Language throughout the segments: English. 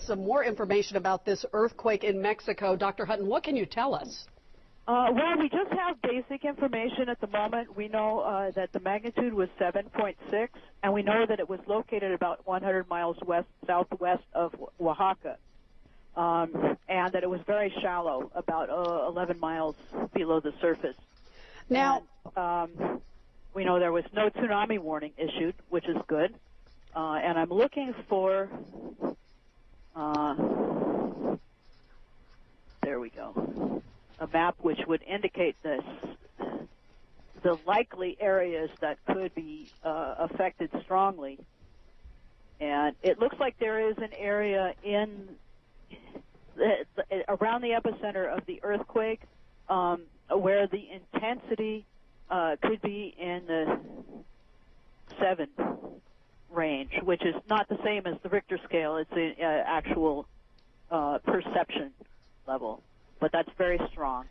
some more information about this earthquake in Mexico. Dr. Hutton, what can you tell us? Well, we just have basic information at the moment. We know that the magnitude was 7.6, and we know that it was located about 100 miles southwest of Oaxaca, and that it was very shallow, about 11 miles below the surface. Now, and, we know there was no tsunami warning issued, which is good. And I'm looking for, there we go, a map which would indicate the likely areas that could be affected strongly. And it looks like there is an area in around the epicenter of the earthquake where the intensity could be in the 7 range, which is not the same as the Richter scale. It's the actual perception level, but that's very strong.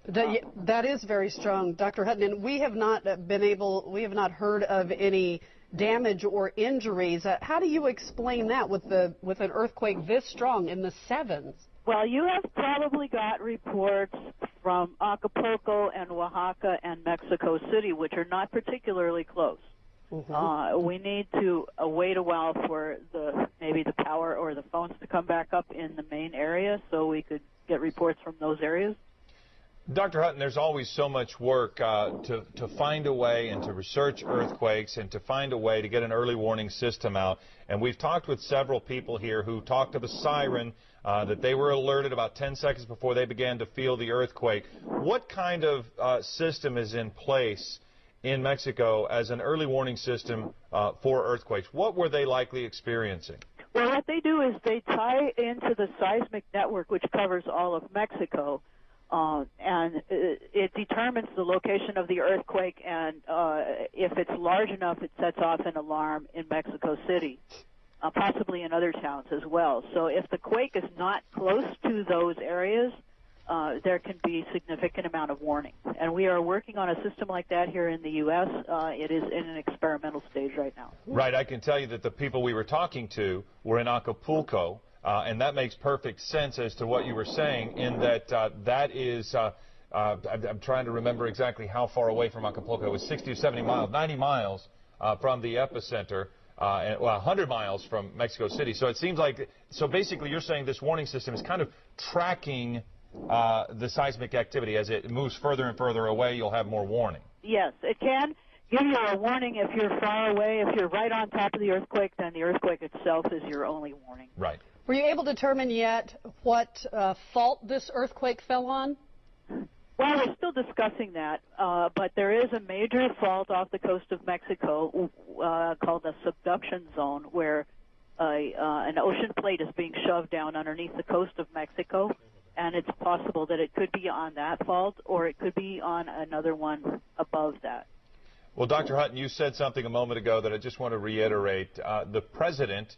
That is very strong, Dr. Hutton. And we have not heard of any damage or injuries. How do you explain that with an earthquake this strong in the 7s? Well, you have probably got reports from Acapulco and Oaxaca and Mexico City, which are not particularly close. Mm-hmm. We need to wait a while for maybe the power or the phones to come back up in the main area so we could get reports from those areas. Dr. Hutton, there's always so much work to find a way and to research earthquakes and to find a way to get an early warning system out. And we've talked with several people here who talked of a siren that they were alerted about 10 seconds before they began to feel the earthquake. What kind of system is in place in Mexico as an early warning system for earthquakes? What were they likely experiencing? Well, what they do is they tie into the seismic network, which covers all of Mexico. And it determines the location of the earthquake, and if it's large enough, it sets off an alarm in Mexico City, possibly in other towns as well. So if the quake is not close to those areas, there can be a significant amount of warning. And we are working on a system like that here in the U.S. It is in an experimental stage right now. Right. I can tell you that the people we were talking to were in Acapulco. And that makes perfect sense as to what you were saying, in that that is, I'm trying to remember exactly how far away from Acapulco. It was 60 or 70 miles, 90 miles from the epicenter, and 100 miles from Mexico City. So it seems like, so basically you're saying this warning system is kind of tracking the seismic activity. As it moves further and further away, you'll have more warning. Yes, it can give you a warning if you're far away. If you're right on top of the earthquake, then the earthquake itself is your only warning. Right. Were you able to determine yet what fault this earthquake fell on? Well, we're still discussing that, but there is a major fault off the coast of Mexico called a subduction zone, where an ocean plate is being shoved down underneath the coast of Mexico, and it's possible that it could be on that fault or it could be on another one above that. Well, Dr. Hutton, you said something a moment ago that I just want to reiterate. The President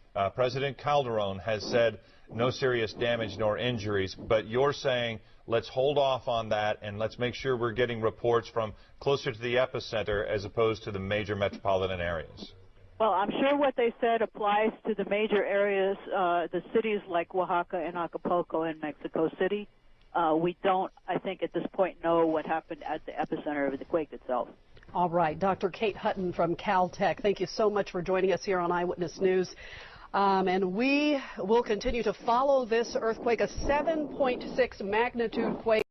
Calderon, has said no serious damage nor injuries, but you're saying let's hold off on that and let's make sure we're getting reports from closer to the epicenter as opposed to the major metropolitan areas. Well, I'm sure what they said applies to the major areas, the cities like Oaxaca and Acapulco and Mexico City. We don't, I think, at this point know what happened at the epicenter of the quake itself. All right. Dr. Kate Hutton from Caltech, thank you so much for joining us here on Eyewitness News. And we will continue to follow this earthquake, a 7.6 magnitude quake.